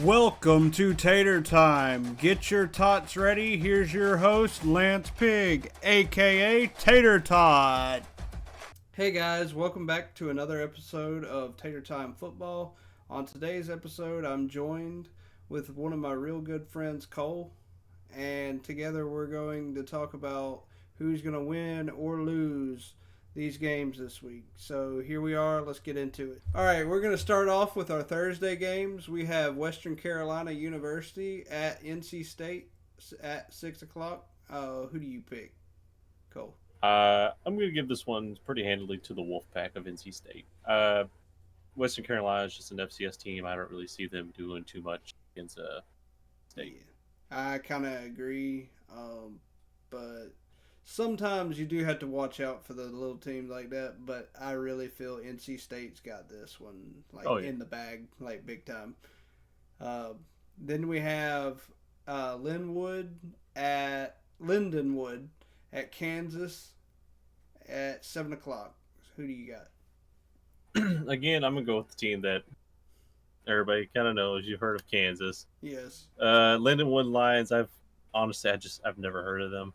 Welcome to Tater Time. Get your tots ready. Here's your host, Lance Pig, aka Tater Tot. Hey guys, welcome back to another episode of Tater Time Football. On today's episode, I'm joined with one of my real good friends, Cole, and together we're going to talk about who's going to win or lose these games this week. So here we are. Let's get into it. All right, we're going to start off with our Thursday games. We have Western Carolina University at NC State at 6 o'clock. Who do you pick, Cole? I'm going to give this one pretty handily to the Wolfpack of NC State. Western Carolina is just an FCS team. I don't really see them doing too much against State. Yeah, I kind of agree, but sometimes you do have to watch out for the little teams like that. But I really feel NC State's got this one in the bag, like big time. Uh, then we have Lindenwood at Kansas at 7 o'clock. Who do you got? Again, I'm going to go with the team that everybody kind of knows. You've heard of Kansas. Yes. Lindenwood Lions, I've never heard of them.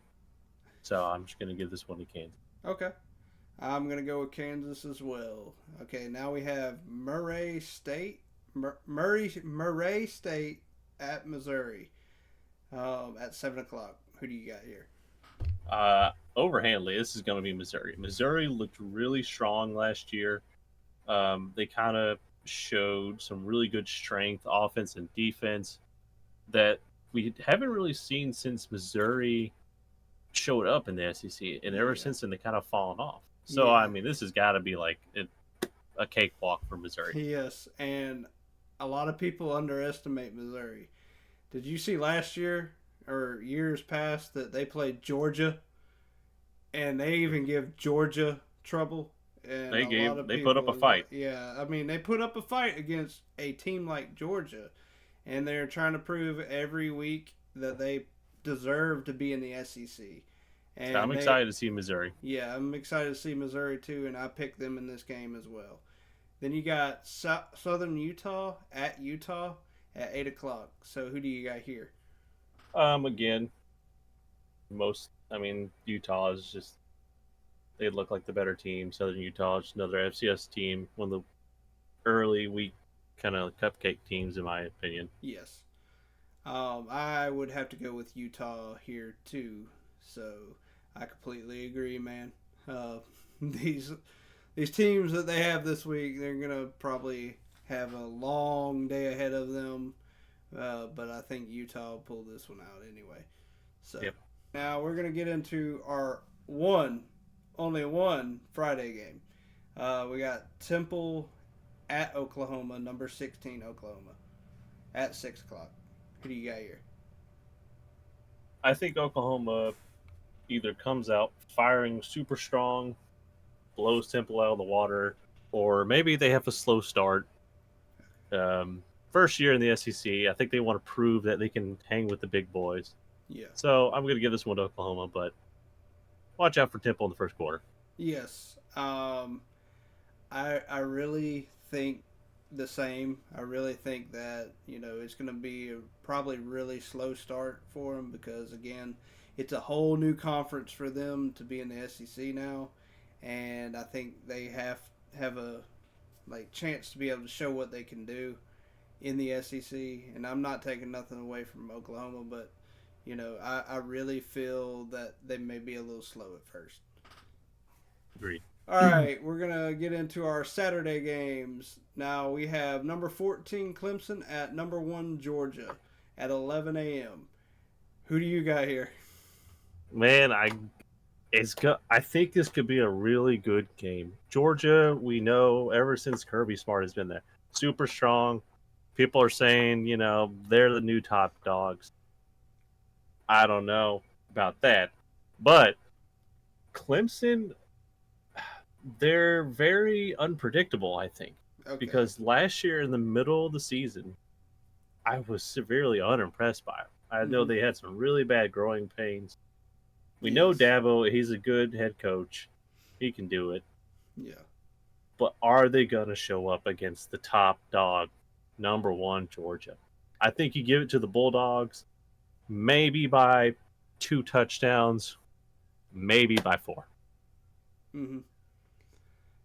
So I'm just going to give this one to Kansas. Okay. I'm going to go with Kansas as well. Okay, now we have Murray State at Missouri at 7 o'clock. Who do you got here? Overhandedly, this is going to be Missouri. Missouri looked really strong last year. They kind of showed some really good strength, offense and defense, that we haven't really seen since Missouri showed up in the SEC, and ever since then they kind of fallen off. So I mean, this has got to be like a cakewalk for Missouri. Yes, and a lot of people underestimate Missouri. Did you see last year or years past that they played Georgia, and they even give Georgia trouble? And they put up a fight. Yeah, I mean, they put up a fight against a team like Georgia, and they're trying to prove every week that they deserve to be in the SEC. And I'm excited to see Missouri. Yeah, I'm excited to see Missouri too, and I picked them in this game as well. Then you got Southern Utah at 8 o'clock. So who do you got here? Again, Utah is just, they look like the better team. Southern Utah is another FCS team, one of the early week kind of cupcake teams, in my opinion. Yes. I would have to go with Utah here too. So I completely agree, man. These teams that they have this week, they're gonna probably have a long day ahead of them. But I think Utah will pull this one out anyway. So yep. Now we're gonna get into our only one Friday game. We got Temple at Oklahoma, number 16 Oklahoma, at 6 o'clock. Who do you got here? I think Oklahoma either comes out firing super strong, blows Temple out of the water, or maybe they have a slow start. First year in the SEC, I think they want to prove that they can hang with the big boys. Yeah. So I'm going to give this one to Oklahoma, but watch out for Temple in the first quarter. Yes. I really think the same. I really think that, it's going to be probably really slow start for them because, again, it's a whole new conference for them to be in the SEC now, and I think they have a chance to be able to show what they can do in the SEC. And I'm not taking nothing away from Oklahoma, but I really feel that they may be a little slow at first. Agreed. All right, we're going to get into our Saturday games. Now we have number 14 Clemson at number 1 Georgia at 11 a.m. Who do you got here? Man, I think this could be a really good game. Georgia, we know ever since Kirby Smart has been there, super strong. People are saying, they're the new top dogs. I don't know about that. But Clemson, they're very unpredictable, I think. Okay. Because last year in the middle of the season, I was severely unimpressed by them. I know they had some really bad growing pains. We know Dabo, he's a good head coach. He can do it. Yeah. But are they going to show up against the top dog, number 1 Georgia? I think you give it to the Bulldogs, maybe by 2 touchdowns, maybe by 4. Mm-hmm.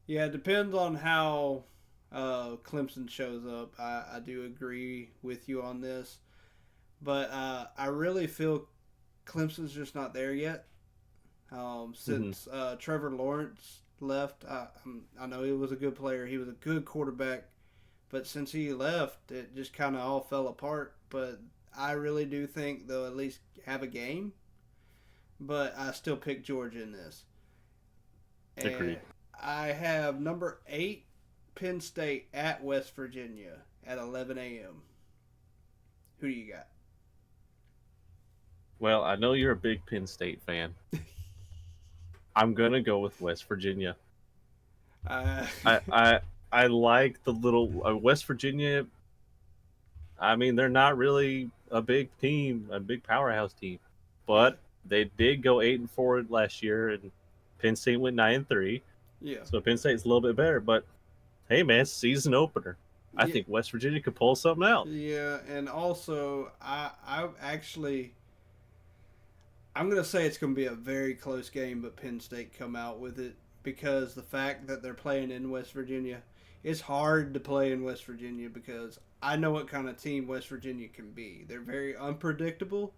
Yeah, it depends on how Clemson shows up. I do agree with you on this, but I really feel Clemson's just not there yet. Mm-hmm. Since Trevor Lawrence left, I know he was a good player. He was a good quarterback, but since he left, it just kind of all fell apart. But I really do think they'll at least have a game. But I still pick Georgia in this. And Agreed. I have number 8, Penn State at West Virginia at 11 a.m. Who do you got? Well, I know you're a big Penn State fan. I'm gonna go with West Virginia. Uh, I I I like the little West Virginia. I mean, they're not really a big team, a big powerhouse team, yeah, but they did go 8-4 last year, and Penn State went 9-3. yeah, So Penn State's a little bit better. But hey, man, season opener. I yeah, think West Virginia could pull something out. yeah. And also, I actually, I'm gonna say it's gonna be a very close game, but Penn State come out with it because the fact that they're playing in West Virginia, it's hard to play in West Virginia because I know what kind of team West Virginia can be. They're very unpredictable,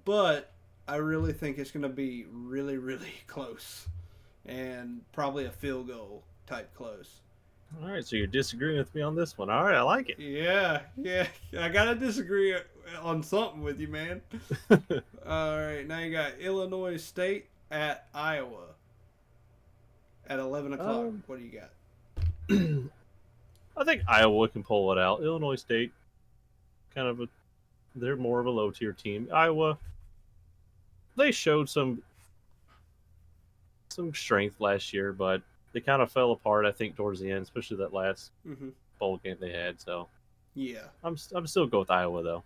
but I really think it's going to be really, really close and probably a field goal type close. All right, so you're disagreeing with me on this one. All right, I like Yeah, yeah. I got to disagree on something with you, man. it. All right, now you got Illinois State at Iowa at 11 o'clock. um, What do you got? I think Iowa can pull it out. Illinois State, kind of they're more of a low tier team. Iowa, they showed some strength last year, but they kind of fell apart. I think towards the end, especially that last Mm-hmm. bowl game they had. So Yeah. I'm still go with Iowa though.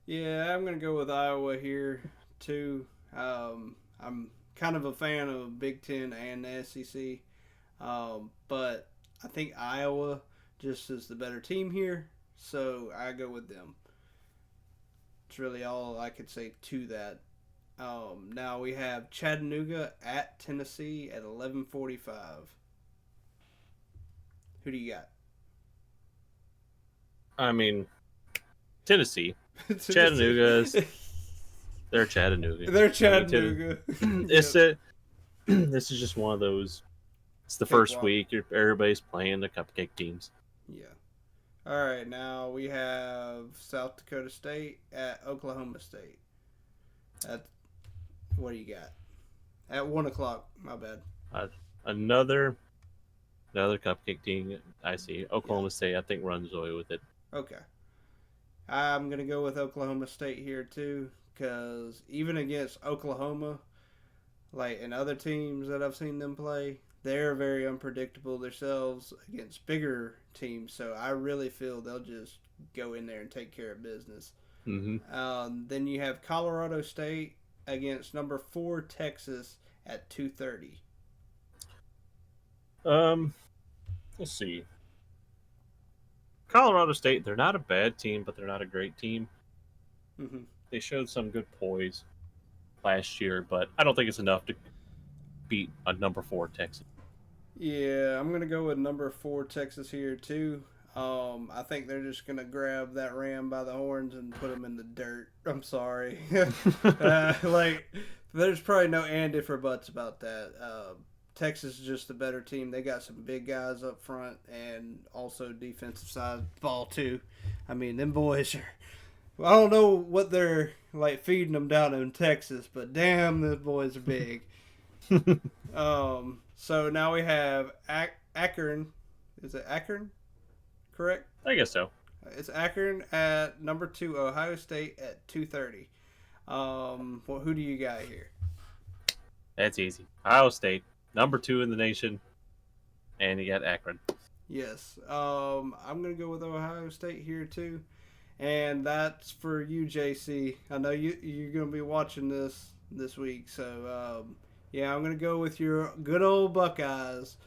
Yeah, I'm going to go with Iowa here, too. I'm kind of a fan of Big Ten and the SEC. But I think Iowa just is the better team here, so I go with them. It's really all I could say to that. Now we have Chattanooga at Tennessee at 11:45. Who do you got? I mean, Tennessee, Tennessee. Chattanooga's they're Chattanooga. They're I mean, Chattanooga. it's Yep. a this is just one of those. It's the first Cakewalk. week. Everybody's playing the cupcake teams. Yeah. All right. Now we have South Dakota State at Oklahoma State. At what do you got? At 1 o'clock. My bad. Uh, another cupcake team. I see. Yeah. Oklahoma State, I think, runs away with it. Okay. I'm gonna go with Oklahoma State here too, because even against Oklahoma, like and other teams that I've seen them play, they're very unpredictable themselves against bigger teams. So I really feel they'll just go in there and take care of business. Mm-hmm. Then you have Colorado State against number 4 Texas at 2:30. Um, let's see. Colorado State, they're not a bad team, but they're not a great team. Mm-hmm. They showed some good poise last year, but I don't think it's enough to beat a number 4 Texas. Yeah, I'm gonna go with number 4 Texas here too. I think they're just gonna grab that ram by the horns and put them in the dirt. I'm sorry, like there's probably no and if or buts about that. Texas is just a better team. They got some big guys up front and also defensive side ball too. I mean, them boys are. I don't know what they're like feeding them down in Texas, but damn, those boys are big. So now we have Akron. Is it Akron? Correct. I guess so. It's Akron at number 2, Ohio State at 2:30. Well, who do you got here? That's easy. Ohio State, number 2 in the nation, and you got Akron. Yes. I'm gonna go with Ohio State here too, and that's for you, JC. I know you're gonna be watching this week, so yeah, I'm gonna go with your good old Buckeyes.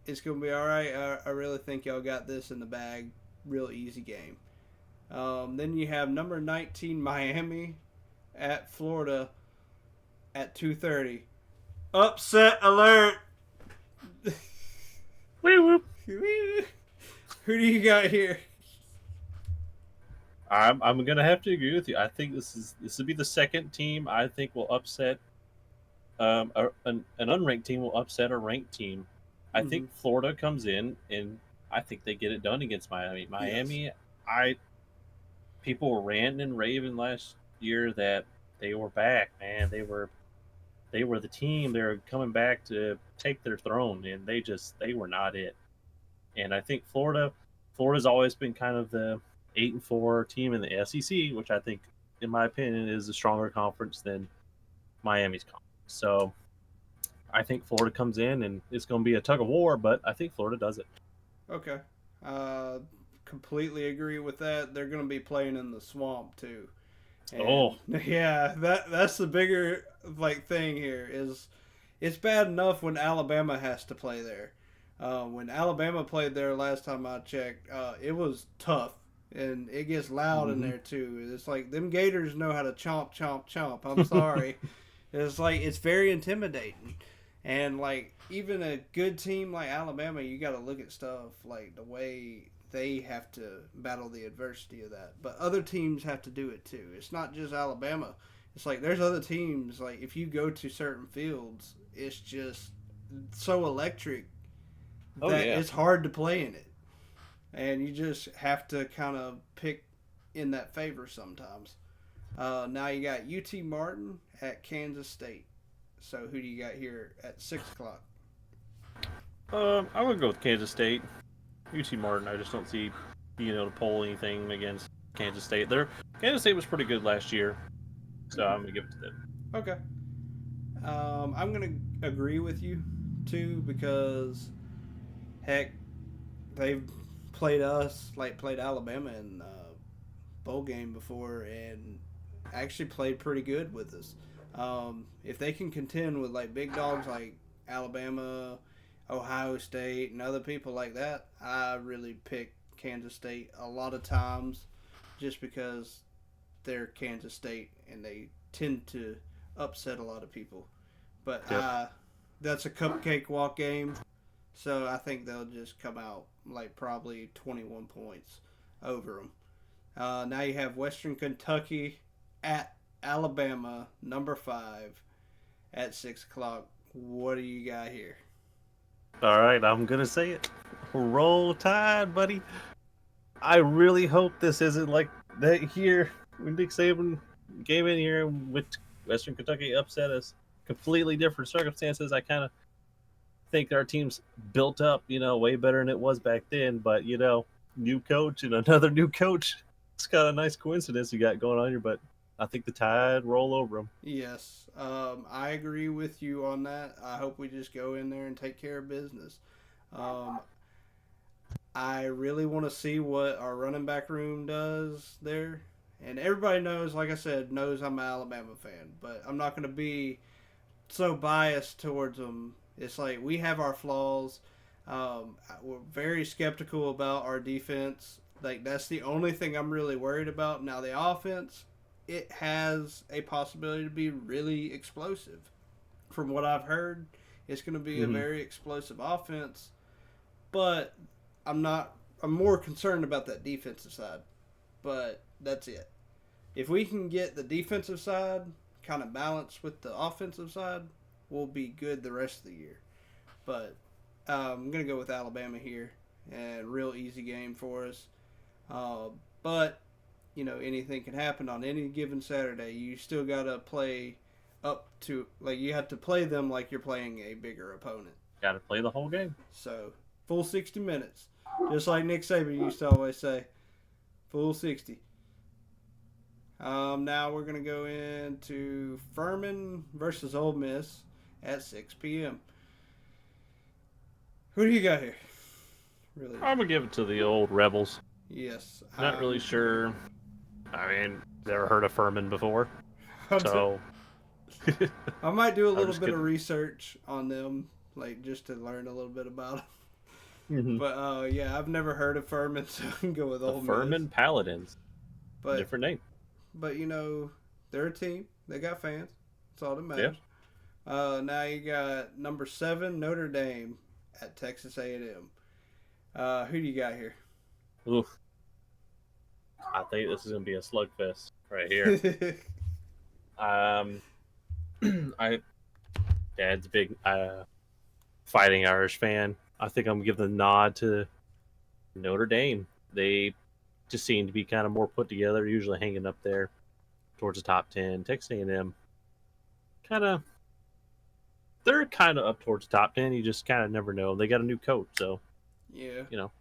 It's gonna be all right. I really think y'all got this in the bag. Real easy game. Then you have number 19 Miami at Florida at 2:30. Upset alert! Woo whoop. Who do you got here? I'm gonna have to agree with you. I think this will be the second team I think will upset an unranked team will upset a ranked team. I Mm-hmm. think Florida comes in and I think they get it done against Miami. Yes. Miami, I people were ranting and raving last year that they were back, man. They were the team. They're coming back to take their throne, and they were not it. And I think Florida's always been kind of the 8-4 team in the SEC, which I think, in my opinion, is a stronger conference than Miami's conference. So I think Florida comes in and it's going to be a tug of war, but I think Florida does it. Okay. Uh, Completely agree with that. They're going to be playing in the swamp too. And Oh, yeah, that's the bigger like thing here is it's bad enough when Alabama has to play there. When Alabama played there last time I checked, it was tough and it gets loud in mm-hmm. there too. It's like them Gators know how to chomp, chomp, chomp. I'm sorry. It's like it's very intimidating, and like even a good team like Alabama, you got to look at stuff like the way they have to battle the adversity of that. But other teams have to do it too. It's not just Alabama. It's like there's other teams. Like if you go to certain fields, it's just so electric Oh that yeah. it's hard to play in it, and you just have to kind of pick in that favor sometimes. Now you got UT Martin at Kansas State. So who do you got here at 6 o'clock? I'm gonna go with Kansas State. UT Martin. I just don't see being able to pull anything against Kansas State. Kansas State was pretty good last year, so I'm gonna give it to them. Okay. I'm gonna agree with you too because heck, they've played us like played Alabama in bowl game before and actually played pretty good with us. If they can contend with like big dogs like Alabama, Ohio State, and other people like that, I really pick Kansas State a lot of times just because they're Kansas State and they tend to upset a lot of people. But Yep. that's a cupcake walk game, so I think they'll just come out like probably 21 points over them. Now you have Western Kentucky at Alabama, number 5, at 6 o'clock. What do you got here? All right, I'm gonna say it. Roll Tide, buddy. I really hope this isn't like that here when Nick Saban came in here with Western Kentucky upset us. Completely different circumstances. I kind of think our team's built up, way better than it was back then. But new coach and another new coach. It's got a nice coincidence you got going on here. But I think the Tide roll over them. Yes, I agree with you on that. I hope we just go in there and take care of business. Um, I really want to see what our running back room does there. And everybody knows, like I said, knows I'm an Alabama fan, but I'm not going to be so biased towards them. It's like we have our flaws. We're very skeptical about our defense. Like that's the only thing I'm really worried about. Now the offense, it has a possibility to be really explosive. From what I've heard, it's going to be a Mm-hmm. very explosive offense. But I'm not. I'm more concerned about that defensive side. But that's it. If we can get the defensive side kind of balanced with the offensive side, we'll be good the rest of the year. But I'm going to go with Alabama here. And real easy game for us. But, anything can happen on any given Saturday. You still got to play up to, like, you have to play them like you're playing a bigger opponent. Got to play the whole game. So, full 60 minutes. Just like Nick Saban used to always say, full 60. Now we're going to go into Furman versus Ole Miss at 6 p.m. Who do you got here? Really? I'm gonna give it to the old Rebels. Yes. Not really sure. I mean, never heard of Furman before, so I might do a little just bit of kidding. research on them, like just to learn a little bit about them. Mhm. But yeah, I've never heard of Furman, so I can go with The Ole Furman Miss. Paladins. but Different name. but they're a team. They got fans. That's all that Yeah. matters. Now you got number 7 Notre Dame at Texas A&M. Who do you got here? Oof. I think this is gonna be a slugfest right here. Um, I Dad's a big Fighting Irish fan. I think I'm gonna give the nod to Notre Dame. They just seem to be kind of more put together, usually hanging up there towards the top 10. Texas A&M kind of they're kind of up towards the top 10. You just kind of never know. They got a new coach, so Yeah. you know.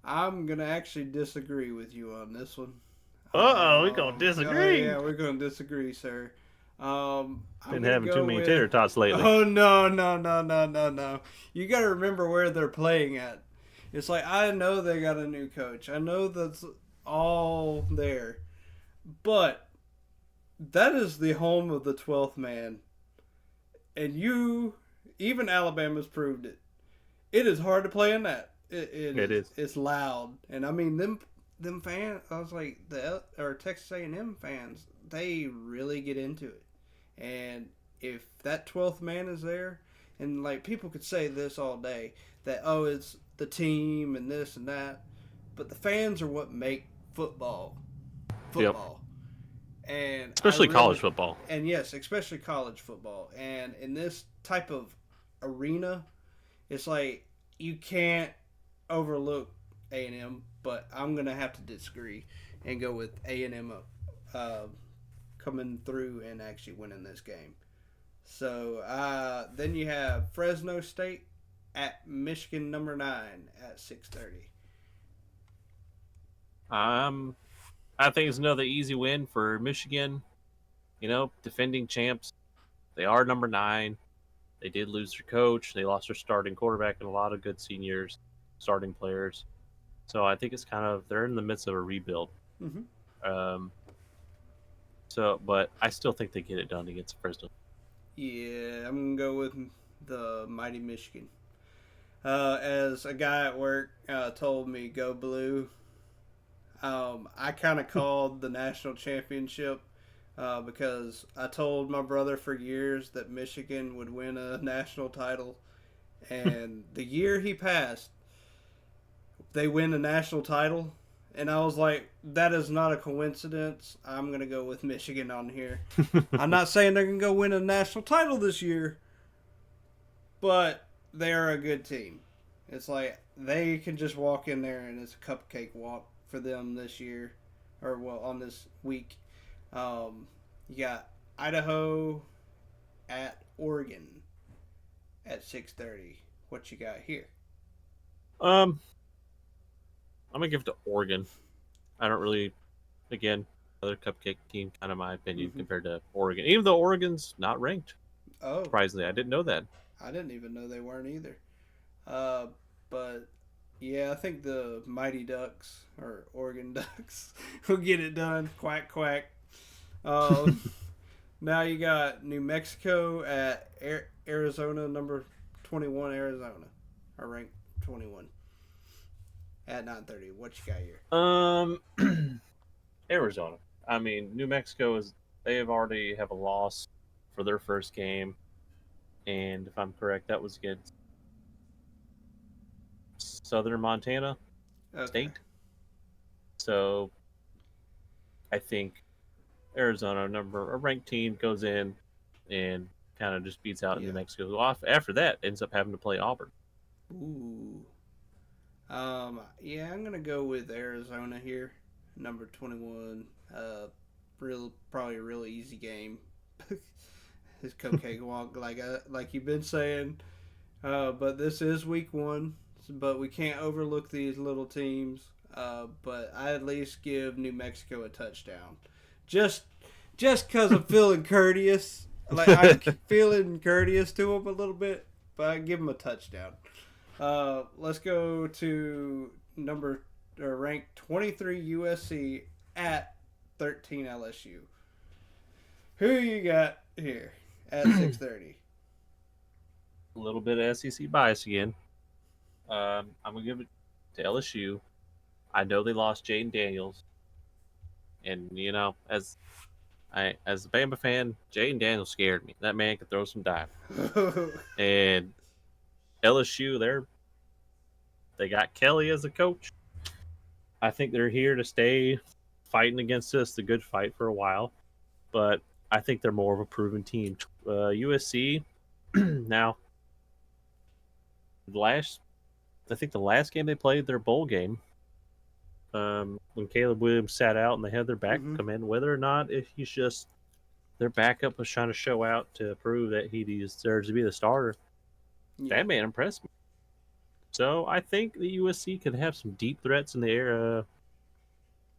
I'm gonna actually disagree with you on this one. We gonna Oh disagree. yeah, we're gonna disagree, sir. I'm Been gonna having too go many with. tater tots lately. Oh no, no, no, no, no, no! You got to remember where they're playing at. It's like I know they got a new coach. I know that's all there, but that is the home of the 12th man, and even Alabama's proved it. It is hard to play in that. It It is. is. It's loud, and I mean them fans. I was like or Texas A&M fans. They really get into it, and if that 12th man is there, and like people could say this all day that it's the team and this and that, but the fans are what make football Yep. football. And I Especially college really, football. and yes, especially college football, and in this type of arena, it's like you can't overlook A&M, but I'm gonna have to disagree and go with A&M uh, coming through and actually winning this game. So then you have Fresno State at Michigan number 9 at 6:30. I think it's another easy win for Michigan. Defending champs. They are number 9. They did lose their coach. They lost their starting quarterback and a lot of good seniors, starting players. So I think it's kind of they're in the midst of a rebuild. Mm-hmm. Um, but I still think they get it done against Fresno. Yeah, I'm gonna go with the mighty Michigan. As a guy at work told me, "Go blue." I kind of called the national championship because I told my brother for years that Michigan would win a national title, and the year he passed, they win a national title. And I was like, that is not a coincidence. I'm going to go with Michigan on here. I'm not saying they're going to go win a national title this year, but they are a good team. It's like they can just walk in there and it's a cupcake walk for them this year, or well, on this week. You got Idaho at Oregon at 6:30. What you got here? Um, I'm gonna give it to Oregon. I don't really, again, another cupcake team, kind of my opinion Mm-hmm. compared to Oregon. Even though Oregon's not ranked, Oh, surprisingly, I didn't know that. I didn't even know they weren't either. Uh, but yeah, I think the Mighty Ducks or Oregon Ducks will get it done. Quack quack. Um, Now you got New Mexico at Arizona, number 21 Arizona, or ranked 21 at 9:30. What you got here? Arizona. I mean, New Mexico is they have already have a loss for their first game, and if I'm correct, that was against Southern Montana Okay. State. So I think Arizona, a ranked team, goes in and kind of just beats out New Yeah. Mexico. Off after that, ends up having to play Auburn. Ooh. Yeah, I'm gonna go with Arizona here, number 21. Probably a real easy game. His cupcake walk, like you've been saying. But this is week 1, but we can't overlook these little teams. But I at least give New Mexico a touchdown, just because I'm feeling courteous. Like I'm feeling courteous to them a little bit, but I give them a touchdown. Let's go to number ranked 23 USC at 13 LSU. Who you got here at 6:30? A little bit of SEC bias again. I'm gonna give it to LSU. I know they lost Jaden Daniels, And as a Bama fan, Jaden Daniels scared me. That man could throw some dive. And LSU, they got Kelly as a coach. I think they're here to stay fighting against us, the good fight for a while. But I think they're more of a proven team. USC now last I think the last game they played, their bowl game, when Caleb Williams sat out and they had their back Mm-hmm. come in, whether or not if he's just their backup was trying to show out to prove that he deserves to be the starter, Yeah. that man impressed me. So I think the USC could have some deep threats in the air,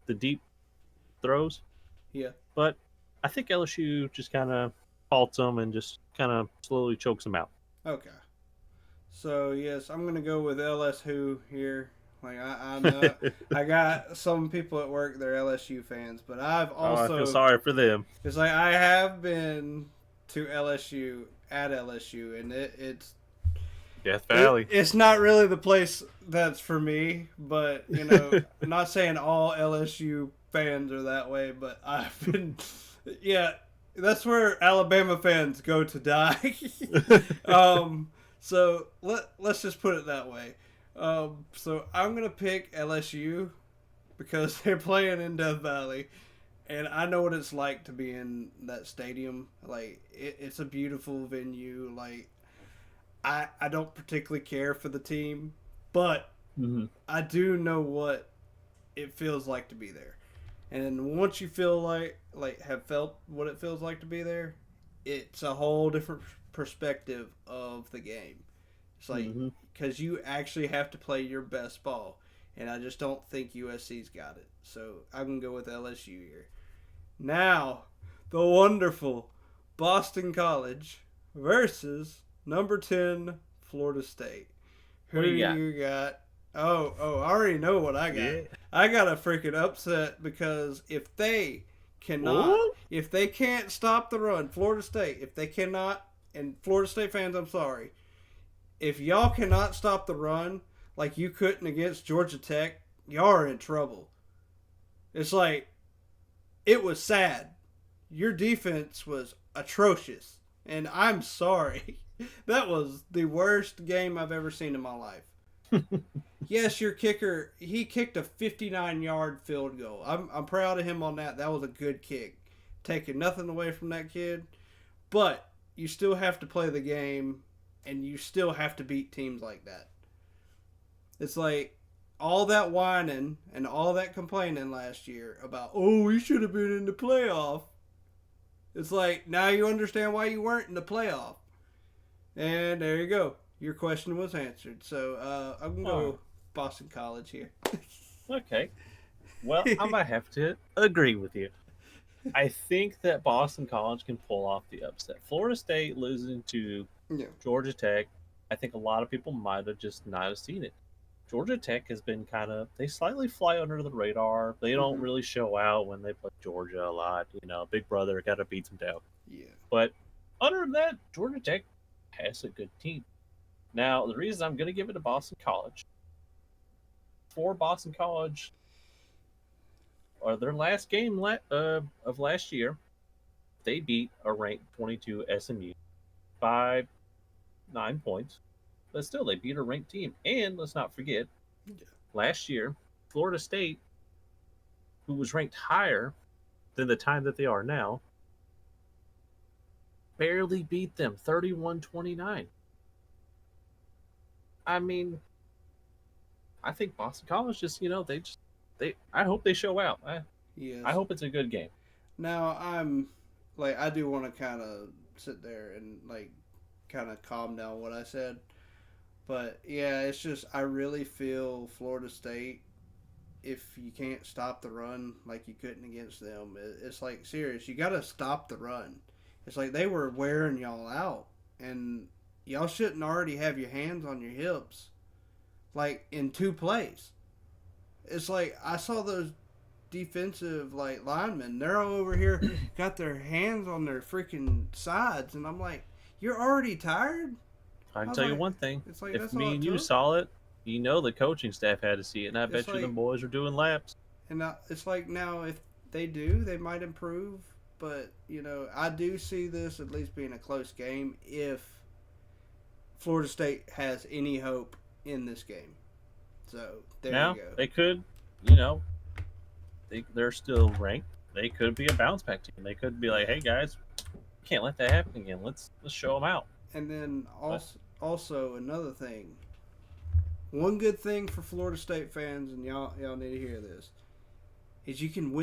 the deep throws. Yeah. But I think LSU just kind of halts them and just kind of slowly chokes them out. Okay. So yes, I'm gonna go with LSU here. Like I know I got some people at work they're LSU fans, but I've Oh, I feel also sorry for them. it's like I have been to LSU at LSU, and Death Valley. it's not really the place that's for me. But I'm not saying all LSU fans are that way, but I've been, yeah, that's where Alabama fans go to die. So let's just put it that way. So I'm gonna pick LSU because they're playing in Death Valley, and I know what it's like to be in that stadium. Like it's a beautiful venue. Like I don't particularly care for the team, but Mm-hmm. I do know what it feels like to be there. And once you feel have felt what it feels like to be there, it's a whole different perspective of the game. It's like Mm-hmm. because you actually have to play your best ball, and I just don't think USC's got it. So I'm gonna go with LSU here. Now, the wonderful Boston College versus number 10 Florida State. Who What do do you got? you got? Oh, I already know what I got. Yeah. I got a freaking upset because Ooh. if they can't stop the run, Florida State, if they cannot, and Florida State fans, I'm sorry, if y'all cannot stop the run like you couldn't against Georgia Tech, y'all are in trouble. It's like, it was sad. Your defense was atrocious. And I'm sorry. That was the worst game I've ever seen in my life. Yes, your kicker, he kicked a 59-yard field goal. I'm proud of him on that. That was a good kick. Taking nothing away from that kid. But you still have to play the game, and you still have to beat teams like that. It's like all that whining and all that complaining last year about, oh, we should have been in the playoff. It's like, now you understand why you weren't in the playoff. And there you go. Your question was answered. So I'm going to go Boston College here. Okay. Well, I might have to agree with you. I think that Boston College can pull off the upset. Florida State losing to Yeah. Georgia Tech, I think a lot of people might have just not have seen it. Georgia Tech has been they slightly fly under the radar. They don't Mhm. really show out when they play Georgia a lot. Big brother got to beat them down. Yeah. But other than that, Georgia Tech has a good team. Now, the reason I'm going to give it to Boston College, for Boston College, or their last game of last year, they beat a ranked 22 SMU by 9 points. But still, they beat a ranked team. And let's not forget, last year, Florida State, who was ranked higher than the time that they are now, barely beat them 31-29. I mean, I think Boston College I hope they show out. Yes. I hope it's a good game. Now I do want to kind of sit there and kind of calm down what I said, but yeah, it's just I really feel Florida State. If you can't stop the run like you couldn't against them, it's like serious. You got to stop the run. It's like they were wearing y'all out, and y'all shouldn't already have your hands on your hips, like in two plays. It's like I saw those defensive linemen. They're all over here, got their hands on their freaking sides, and I'm like, you're already tired. I can was tell you like- one thing. It's like If that's all me it and you took. saw it, the coaching staff had to see it, and I bet It's you the like- boys are doing laps. And it's like now if they do. They might improve, but I do see this at least being a close game if Florida State has any hope in this game. So there Now you go. they could, you know, they're still ranked. They could be a bounce back team. They could be like, Yeah. hey guys, can't let that happen again. Let's show them out. And then But also another thing. One good thing for Florida State fans, and y'all need to hear this, is you can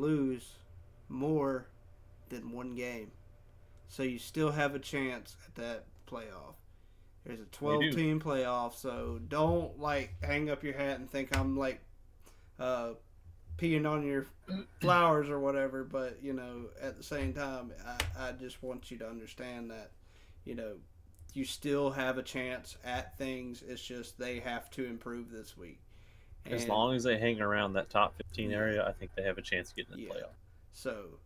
lose more than one game. So you still have a chance at that playoff. There's a they 12 do. team playoff, so don't hang up your hat and think I'm uh, peeing on your flowers or whatever. But at the same time, I just want you to understand that you know you still have a chance at things. It's just they have to improve this week. As And long as they hang around that top 15 yeah, area, I think they have a chance of getting in the yeah. playoff. So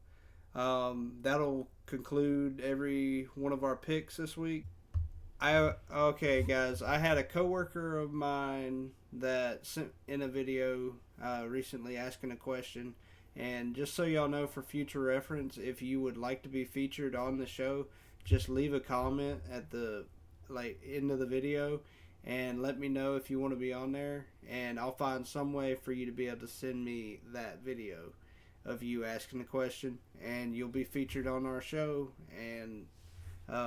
that'll conclude every one of our picks this week. Okay, guys. I had a coworker of mine that sent in a video recently asking a question, and just so y'all know, for future reference, if you would like to be featured on the show, just leave a comment at the end of the video, and let me know if you want to be on there, and I'll find some way for you to be able to send me that video of you asking the question, and you'll be featured on our show. And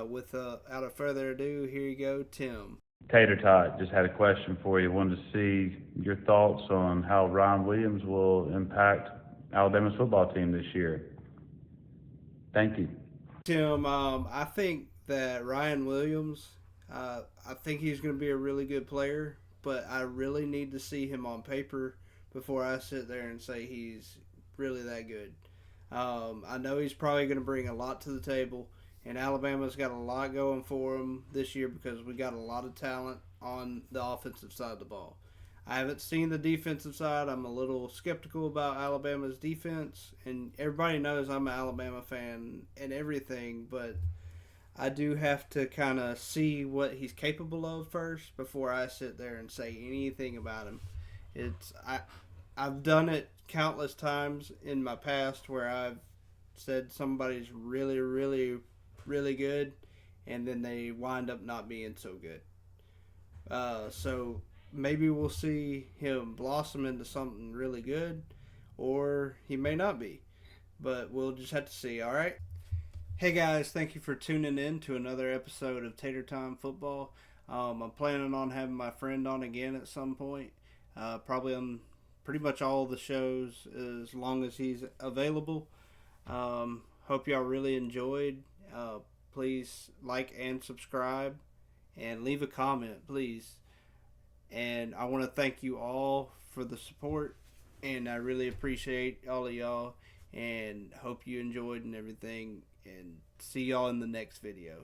without further ado, here you go, Tim. Tater Tot, just had a question for you. Wanted to see your thoughts on how Ryan Williams will impact Alabama's football team this year. Thank you. Tim, I think that Ryan Williams, I think he's going to be a really good player, but I really need to see him on paper before I sit there and say he's really that good. I know he's probably going to bring a lot to the table, and Alabama's got a lot going for them this year because we got a lot of talent on the offensive side of the ball. I haven't seen the defensive side. I'm a little skeptical about Alabama's defense, and everybody knows I'm an Alabama fan and everything, but I do have to kind of see what he's capable of first before I sit there and say anything about him. I've done it countless times in my past where I've said somebody's really, really, really good, and then they wind up not being so good. So maybe we'll see him blossom into something really good, or he may not be. But we'll just have to see, all right? Hey guys, thank you for tuning in to another episode of Tater Time Football. I'm planning on having my friend on again at some point, probably on pretty much all the shows as long as he's available. Hope y'all really enjoyed. Please like and subscribe and leave a comment, please. And I want to thank you all for the support, and I really appreciate all of y'all, and hope you enjoyed and everything, and see y'all in the next video.